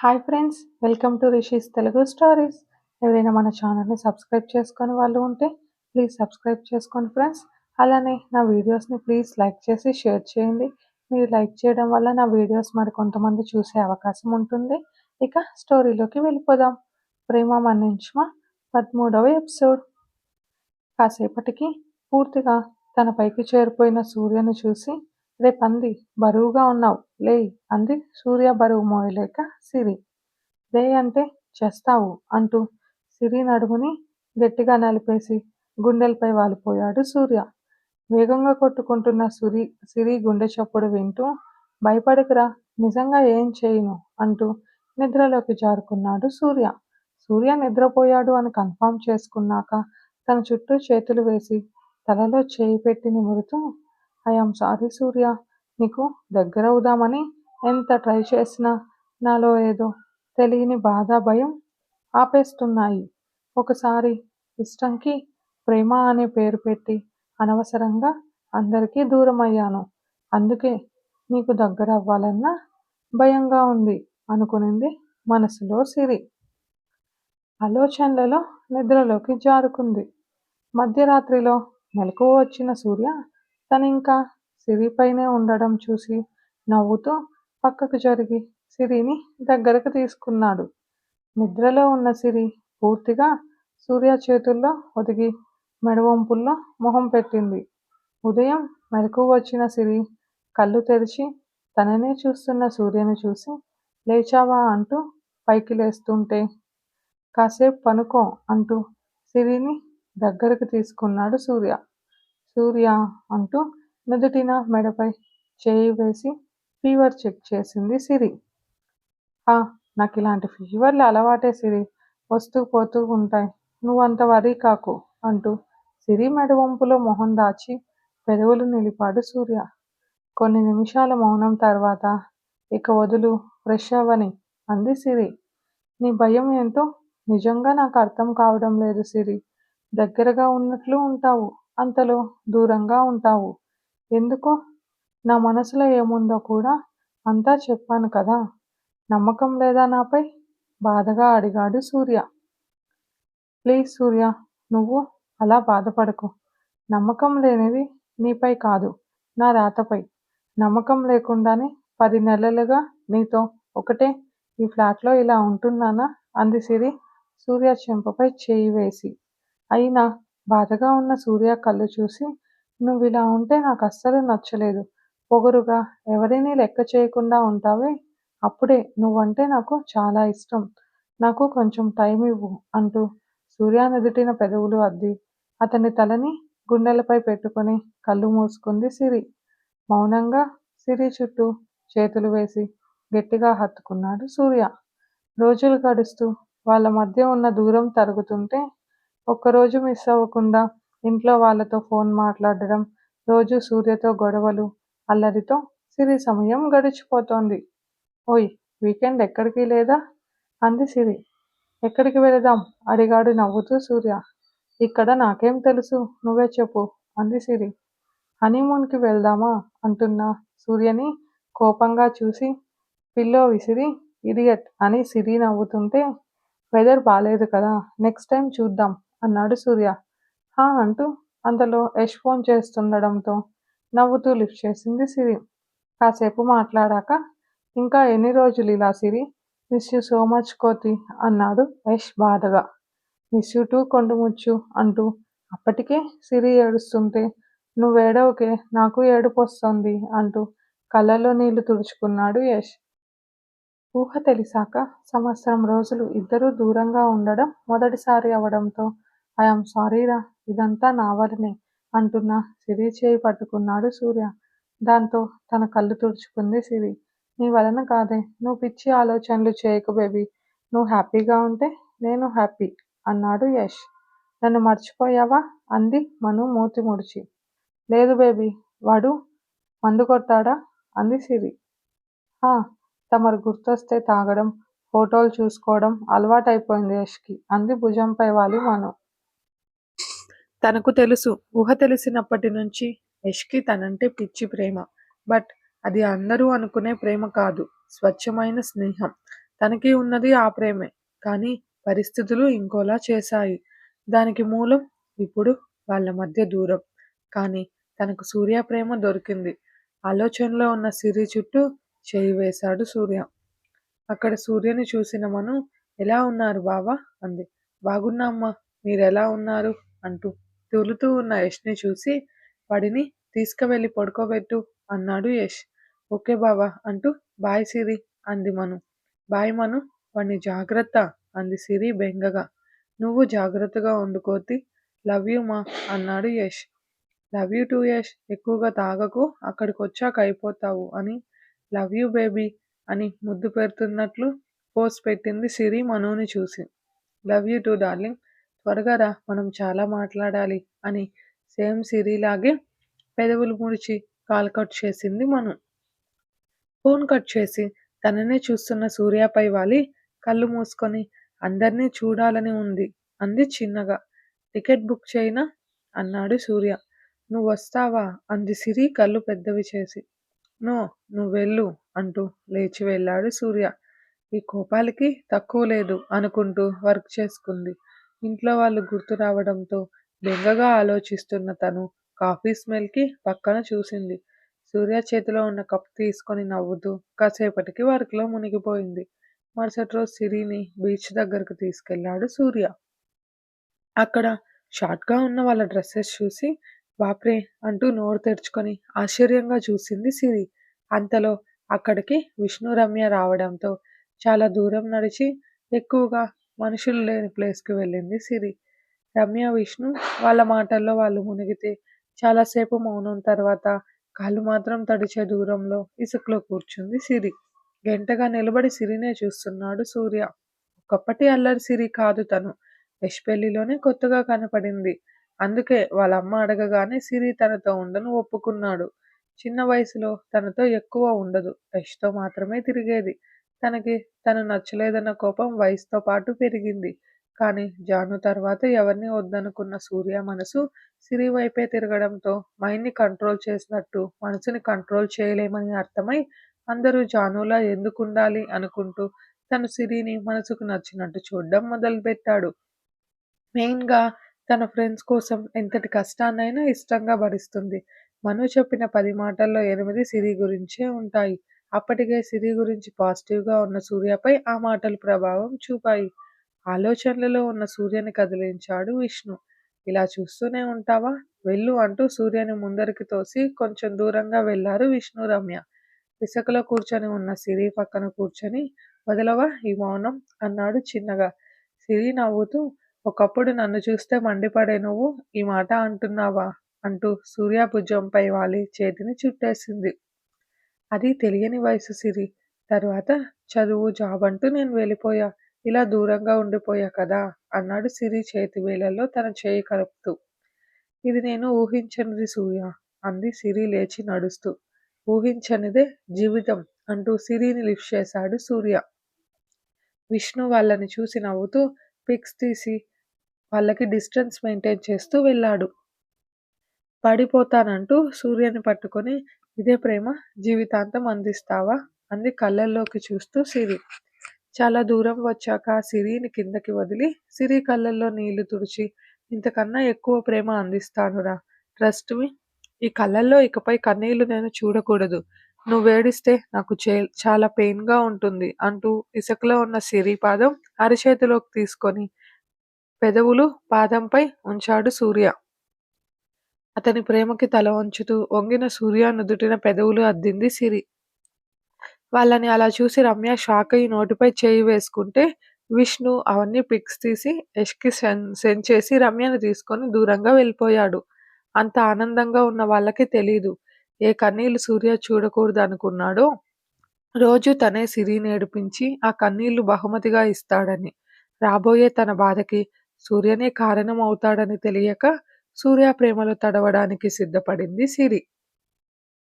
Hi friends, welcome to rishis Telugu stories. ఎవరైనా మన ఛానల్ని సబ్స్క్రైబ్ చేసుకొని వాళ్ళు ఉంటే ప్లీజ్ సబ్స్క్రైబ్ చేసుకోండి ఫ్రెండ్స్. అలానే నా వీడియోస్ని ప్లీజ్ లైక్ చేసి షేర్ చేయండి. మీరు లైక్ చేయడం వల్ల నా వీడియోస్ మరి కొంతమంది చూసే అవకాశం ఉంటుంది. ఇక స్టోరీలోకి వెళ్ళిపోదాం. ప్రేమ మన్నించుమా 13వ ఎపిసోడ్. కాసేపటికి పూర్తిగా తన పైకి చేరిపోయిన సూర్యను చూసి, రే పంది, బరువుగా ఉన్నావు లేయ్ అంది సూర్య బరువు మోయలేక సిరి. రే అంటే చేస్తావు అంటూ సిరి నడుముని గట్టిగా నలిపేసి గుండెలపై వాలిపోయాడు సూర్య. వేగంగా కొట్టుకుంటున్న సిరి గుండె చప్పుడు వింటూ, భయపడకురా, నిజంగా ఏం చేయను అంటూ నిద్రలోకి జారుకున్నాడు సూర్య. సూర్య నిద్రపోయాడు అని కన్ఫర్మ్ చేసుకున్నాక తన చుట్టూ చేతులు వేసి తలలో చేయి పెట్టి నిమురుతూ, ఐఆమ్ సారీ సూర్య, నీకు దగ్గరవుదామని ఎంత ట్రై చేసినా నాలో ఏదో తెలియని బాధ, భయం ఆపేస్తున్నాయి. ఒకసారి ఇష్టంకి ప్రేమ అనే పేరు పెట్టి అనవసరంగా అందరికీ దూరం అయ్యాను. అందుకే నీకు దగ్గర అవ్వాలన్న భయంగా ఉంది అనుకునింది మనసులో సిరి. ఆలోచనలలో నిద్రలోకి జారుకుంది. మధ్యరాత్రిలో మెలకువ వచ్చిన సూర్య తనింకా సిరిపైనే ఉండడం చూసి నవ్వుతూ పక్కకు జరిగి సిరిని దగ్గరకు తీసుకున్నాడు. నిద్రలో ఉన్న సిరి పూర్తిగా సూర్య చేతుల్లో ఒదిగి మెడవంపుల్లో మొహం పెట్టింది. ఉదయం మెలకువ వచ్చిన సిరి కళ్ళు తెరిచి తననే చూస్తున్న సూర్యని చూసి, లేచావా అంటూ పైకి లేస్తుంటే, కాసేపు పనుకో అంటూ సిరిని దగ్గరకు తీసుకున్నాడు సూర్య. సూర్య అంటూ నుదుటిన మెడపై చేయి వేసి ఫీవర్ చెక్ చేసింది సిరి. నాకు ఇలాంటి ఫీవర్లు అలవాటే సిరి, వస్తూ పోతూ ఉంటాయి, నువ్వంత వరీ కాకు అంటూ సిరి మెడవంపులో మొహం దాచి పెదవులు నిలిపాడు సూర్య. కొన్ని నిమిషాల మౌనం తర్వాత, ఇక వదులు, ఫ్రెష్ అవ్వని అంది సిరి. నీ భయం ఏంటో నిజంగా నాకు అర్థం కావడం లేదు సిరి. దగ్గరగా ఉన్నట్లు ఉంటావు, అంతలో దూరంగా ఉంటావు. ఎందుకో? నా మనసులో ఏముందో కూడా అంతా చెప్పాను కదా. నమ్మకం లేదా నాపై? బాధగా అడిగాడు సూర్య. ప్లీజ్ సూర్య, నువ్వు అలా బాధపడకు. నమ్మకం లేనిది నీపై కాదు, నా రాతపై. నమ్మకం లేకుండానే 10 నెలలుగా నీతో ఒకటే ఈ ఫ్లాట్లో ఇలా ఉంటున్నానా అంది సిరి సూర్య చెంపపై చేయి వేసి. అయినా బాధగా ఉన్న సూర్య కళ్ళు చూసి, నువ్విలా ఉంటే నాకు అస్సలు నచ్చలేదు. పొగరుగా ఎవరినీ లెక్క చేయకుండా ఉంటావే, అప్పుడే నువ్వంటే నాకు చాలా ఇష్టం. నాకు కొంచెం టైం ఇవ్వు అంటూ సూర్య నుదుటిన పెదవులు అద్ది అతని తలని గుండెలపై పెట్టుకొని కళ్ళు మూసుకుంది సిరి. మౌనంగా సిరి చుట్టూ చేతులు వేసి గట్టిగా హత్తుకున్నాడు సూర్య. రోజులు గడుస్తూ వాళ్ళ మధ్య ఉన్న దూరం తరుగుతుంటే, ఒక్కరోజు మిస్ అవ్వకుండా ఇంట్లో వాళ్ళతో ఫోన్ మాట్లాడడం, రోజు సూర్యతో గొడవలు, అల్లరితో సిరి సమయం గడిచిపోతోంది. ఓయ్, వీకెండ్ ఎక్కడికి లేదా అంది సిరి. ఎక్కడికి వెళదాం అడిగాడు నవ్వుతూ సూర్య. ఇక్కడ నాకేం తెలుసు, నువ్వే చెప్పు అంది సిరి. హనీమూన్కి వెళ్దామా అంటున్న సూర్యని కోపంగా చూసి పిల్లో విసిరి, ఇడియట్ అని సిరి నవ్వుతుంటే, వెదర్ బాలేదు కదా, నెక్స్ట్ టైం చూద్దాం అన్నాడు సూర్య. అంటూ అంతలో యష్ ఫోన్ చేస్తుండడంతో నవ్వుతూ లిఫ్ట్ చేసింది సిరి. కాసేపు మాట్లాడాక, ఇంకా ఎన్ని రోజులు ఇలా సిరి, మిస్ యూ సో మచ్ కోతి అన్నాడు యష్ బాధగా. మిస్ యూ టూ కొండముచ్చు అంటూ అప్పటికే సిరి ఏడుస్తుంటే, నువ్వేడవకే, నాకు ఏడుపు వస్తోంది అంటూ కళ్ళల్లో నీళ్లు తుడుచుకున్నాడు యష్. ఊహ తెలిసాక సంవత్సరం రోజులు ఇద్దరూ దూరంగా ఉండడం మొదటిసారి అవడంతో, ఐఆమ్ సారీరా, ఇదంతా నా వల్లనే అంటున్న సిరి చేయి పట్టుకున్నాడు సూర్య. దాంతో తన కళ్ళు తుడుచుకుంది సిరి. నీ వలన కాదే, నువ్వు పిచ్చి ఆలోచనలు చేయకు బేబీ, నువ్వు హ్యాపీగా ఉంటే నేను హ్యాపీ అన్నాడు యష్. నన్ను మర్చిపోయావా అంది మను మూతి ముడిచి. లేదు బేబీ, వాడు మందు కొట్టాడా అంది సిరి. తమరు గుర్తొస్తే తాగడం, ఫోటోలు చూసుకోవడం అలవాటైపోయింది యష్కి అంది భుజంపై వాలి మను. తనకు తెలుసు, ఊహ తెలిసినప్పటి నుంచి యష్కి తనంటే పిచ్చి ప్రేమ. బట్ అది అందరూ అనుకునే ప్రేమ కాదు, స్వచ్ఛమైన స్నేహం. తనకి ఉన్నది ఆ ప్రేమే. కానీ పరిస్థితులు ఇంకోలా చేశాయి. దానికి మూలం ఇప్పుడు వాళ్ళ మధ్య దూరం. కానీ తనకు సూర్య ప్రేమ దొరికింది. ఆలోచనలో ఉన్న సిరి చుట్టూ చేయి వేశాడు సూర్య. అక్కడ సూర్యని చూసిన మను, ఎలా ఉన్నారు బావా అంది. బాగున్నా అమ్మా, మీరెలా ఉన్నారు అంటూ తూలుతూ ఉన్న యష్ని చూసి, వాడిని తీసుకువెళ్ళి పడుకోబెట్టు అన్నాడు యష్. ఓకే బావా అంటూ బాయ్ సిరి అంది మను. బాయ్ మను, వాణ్ణి జాగ్రత్త అంది సిరి బెంగగా. నువ్వు జాగ్రత్తగా ఉండు కోతి. లవ్ యూ మా అన్నాడు Yash. Love you two Yash, ఎక్కువగా తాగకు, అక్కడికొచ్చాక అయిపోతావు అని. లవ్ యూ బేబీ అని ముద్దు పెడుతున్నట్లు పోజ్ పెట్టింది సిరి మనుని చూసి. లవ్ యూ టూ డార్లింగ్, త్వరగా రా, మనం చాలా మాట్లాడాలి అని సేమ్ సిరిలాగే పెదవులు ముడిచి కాల్ కట్ చేసింది మను. ఫోన్ కట్ చేసి తననే చూస్తున్న సూర్యపై వాలి కళ్ళు మూసుకొని, అందర్నీ చూడాలని ఉంది అంది చిన్నగా. టికెట్ బుక్ చేయనా అన్నాడు సూర్య. నువ్వొస్తావా అంది సిరి కళ్ళు పెద్దవి చేసి. నో, నువ్వెళ్ళు అంటూ లేచి వెళ్ళాడు సూర్య. ఈ కోపాలకి తక్కువ లేదు అనుకుంటూ వర్క్ చేసుకుంది. ఇంట్లో వాళ్ళు గుర్తు రావడంతో బెంగగా ఆలోచిస్తున్న తను కాఫీ స్మెల్కి పక్కన చూసింది. సూర్య చేతిలో ఉన్న కప్ తీసుకొని నవ్వుతూ కాసేపటికి వర్క్లో మునిగిపోయింది. మరుసటి రోజు సిరిని బీచ్ దగ్గరకు తీసుకెళ్లాడు సూర్య. అక్కడ షార్ట్‌గా ఉన్న వాళ్ళ డ్రెస్సెస్ చూసి, బాప్రే అంటూ నోరు తెరుచుకొని ఆశ్చర్యంగా చూసింది సిరి. అంతలో అక్కడికి విష్ణు, రమ్య రావడంతో చాలా దూరం నడిచి ఎక్కువగా మనుషులు లేని ప్లేస్‌కి వెళ్ళింది సిరి. రమ్య, విష్ణు వాళ్ళ మాటల్లో వాళ్ళు మునిగితే చాలాసేపు మౌనం తర్వాత కాళ్ళు మాత్రం తడిచే దూరంలో ఇసుకలో కూర్చుంది సిరి. గంటగా నిలబడి సిరినే చూస్తున్నాడు సూర్య. ఒకప్పటి అల్లరి సిరి కాదు తను. యష్ పెళ్లిలోనే కొత్తగా కనపడింది. అందుకే వాళ్ళమ్మ అడగగానే సిరి తనతో ఉండను ఒప్పుకున్నాడు. చిన్న వయసులో తనతో ఎక్కువ ఉండదు. యష్‌తో మాత్రమే తిరిగేది. తనకి తను నచ్చలేదన్న కోపం వయసుతో పాటు పెరిగింది. కానీ జాను తర్వాత ఎవరిని వద్దనుకున్న సూర్య మనసు సిరి వైపే తిరగడంతో మైండ్‌ని కంట్రోల్ చేసినట్టు మనసుని కంట్రోల్ చేయలేమని అర్థమై అందరూ జానులా ఎందుకుండాలి అనుకుంటూ తను సిరిని మనసుకు నచ్చినట్టు చూడడం మొదలుపెట్టాడు. మెయిన్‌గా తన ఫ్రెండ్స్ కోసం ఎంతటి కష్టాన్నైనా ఇష్టంగా భరిస్తుంది. మను చెప్పిన 10 మాటల్లో 8 సిరి గురించే ఉంటాయి. అప్పటికే సిరి గురించి పాజిటివ్‌గా ఉన్న సూర్యపై ఆ మాటలు ప్రభావం చూపాయి. ఆలోచనలలో ఉన్న సూర్యని కదిలించాడు విష్ణు. ఇలా చూస్తూనే ఉంటావా? వెళ్ళు అంటూ సూర్యని ముందరికి తోసి కొంచెం దూరంగా వెళ్లారు విష్ణు, రమ్య. ఇసుకలో కూర్చొని ఉన్న సిరి పక్కన కూర్చొని, వదలవా ఈ మౌనం అన్నాడు చిన్నగా. సిరి నవ్వుతూ, ఒకప్పుడు నన్ను చూస్తే మండిపడే నువ్వు ఈ మాట అంటున్నావా అంటూ సూర్య భుజంపై వాలి చేతిని చుట్టేసింది. అది తెలియని వయసు సిరి. తరువాత చదువు, జాబ్ అంటూ నేను వెళ్ళిపోయా. ఇలా దూరంగా ఉండిపోయా కదా అన్నాడు సిరి చేతి వేళ్లలో తన చేయి కలుపుతూ. ఇది నేను ఊహించనిది సూర్య అంది సిరి లేచి నడుస్తూ. ఊహించనిదే జీవితం అంటూ సిరిని లిఫ్ట్ చేశాడు సూర్య. విష్ణు వాళ్ళని చూసి నవ్వుతూ పిక్స్ తీసి వాళ్ళకి డిస్టెన్స్ మెయింటైన్ చేస్తూ వెళ్ళాడు. పడిపోతానంటూ సూర్యని పట్టుకొని, ఇదే ప్రేమ జీవితాంతం అందిస్తావా అంది కళ్ళల్లోకి చూస్తూ సిరి. చాలా దూరం వచ్చాక సిరిని కిందకి వదిలి సిరి కళ్ళల్లో నీళ్లు తుడిచి, ఇంతకన్నా ఎక్కువ ప్రేమ అందిస్తానురా, ట్రస్ట్ మీ. ఈ కళ్ళల్లో ఇకపై కన్నీళ్లు నేను చూడకూడదు. నువ్వేడిస్తే నాకు చాలా పెయిన్‌గా ఉంటుంది అంటూ ఇసుకలో ఉన్న సిరి పాదం అరచేతిలోకి తీసుకొని పెదవులు పాదంపై ఉంచాడు సూర్య. అతని ప్రేమకి తల వంచుతూ వంగిన సూర్య నుదుటిన పెదవులు అద్దింది సిరి. వాళ్ళని అలా చూసి రమ్య షాక్ అయి నోటిపై చేయి వేసుకుంటే విష్ణు అవన్నీ పిక్స్ తీసి యష్‌కి సెండ్ చేసి రమ్యని తీసుకొని దూరంగా వెళ్ళిపోయాడు. అంత ఆనందంగా ఉన్న వాళ్ళకి తెలీదు ఏ కన్నీళ్లు సూర్య చూడకూడదనుకున్నాడో రోజు తనే సిరిని ఏడిపించి ఆ కన్నీళ్లు బహుమతిగా ఇస్తాడని. రాబోయే తన బాధకి సూర్యనే కారణం అవుతాడని తెలియక సూర్య ప్రేమలో తడవడానికి సిద్ధపడింది సిరి.